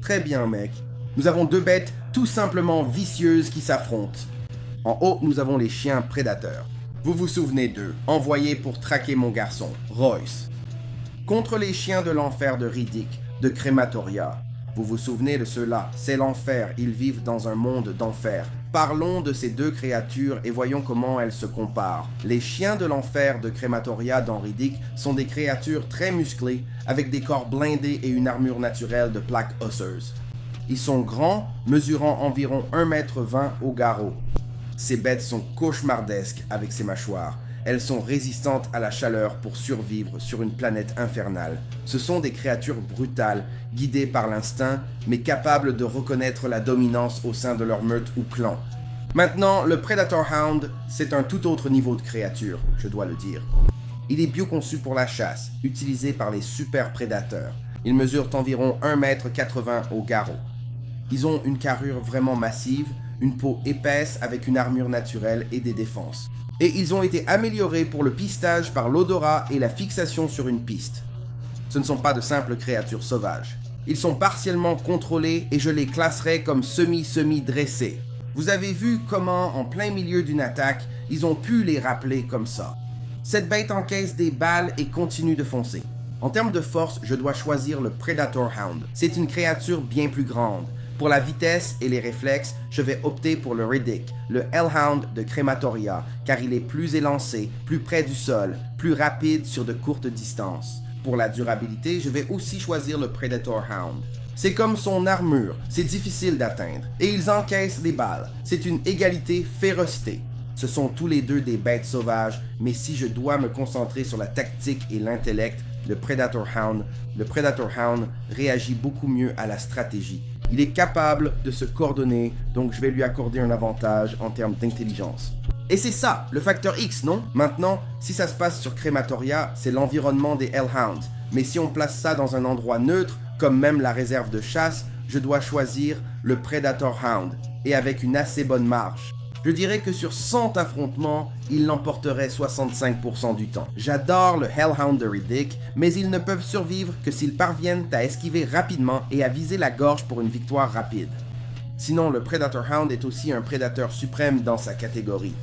Très bien, mec. Nous avons deux bêtes tout simplement vicieuses qui s'affrontent. En haut, nous avons les chiens prédateurs. Vous vous souvenez d'eux, envoyés pour traquer mon garçon, Royce. Contre les chiens de l'enfer de Riddick, de Crématoria. Vous vous souvenez de ceux-là, c'est l'enfer, ils vivent dans un monde d'enfer. Parlons de ces deux créatures et voyons comment elles se comparent. Les chiens de l'enfer de Crématoria dans Riddick sont des créatures très musclées, avec des corps blindés et une armure naturelle de plaques osseuses. Ils sont grands, mesurant environ 1,20 m au garrot. Ces bêtes sont cauchemardesques avec ces mâchoires. Elles sont résistantes à la chaleur pour survivre sur une planète infernale. Ce sont des créatures brutales, guidées par l'instinct, mais capables de reconnaître la dominance au sein de leur meute ou clan. Maintenant, le Predator Hound, c'est un tout autre niveau de créature, je dois le dire. Il est bioconçu pour la chasse, utilisé par les super prédateurs. Ils mesurent environ 1,80 m au garrot. Ils ont une carrure vraiment massive, une peau épaisse avec une armure naturelle et des défenses. Et ils ont été améliorés pour le pistage par l'odorat et la fixation sur une piste. Ce ne sont pas de simples créatures sauvages. Ils sont partiellement contrôlés et je les classerais comme semi-dressés. Vous avez vu comment, en plein milieu d'une attaque, ils ont pu les rappeler comme ça. Cette bête encaisse des balles et continue de foncer. En termes de force, je dois choisir le Predator Hound. C'est une créature bien plus grande. Pour la vitesse et les réflexes, je vais opter pour le Riddick, le Hellhound de Crématoria, car il est plus élancé, plus près du sol, plus rapide sur de courtes distances. Pour la durabilité, je vais aussi choisir le Predator Hound. C'est comme son armure, c'est difficile d'atteindre, et ils encaissent des balles. C'est une égalité férocité. Ce sont tous les deux des bêtes sauvages, mais si je dois me concentrer sur la tactique et l'intellect, le Predator Hound réagit beaucoup mieux à la stratégie. Il est capable de se coordonner, donc je vais lui accorder un avantage en termes d'intelligence. Et c'est ça, le facteur X, non? Maintenant, si ça se passe sur Crématoria, c'est l'environnement des Hellhounds. Mais si on place ça dans un endroit neutre, comme même la réserve de chasse, je dois choisir le Predator Hound, et avec une assez bonne marge. Je dirais que sur 100 affrontements, il l'emporterait 65% du temps. J'adore le Hellhound de Riddick, mais ils ne peuvent survivre que s'ils parviennent à esquiver rapidement et à viser la gorge pour une victoire rapide. Sinon, le Predator Hound est aussi un prédateur suprême dans sa catégorie.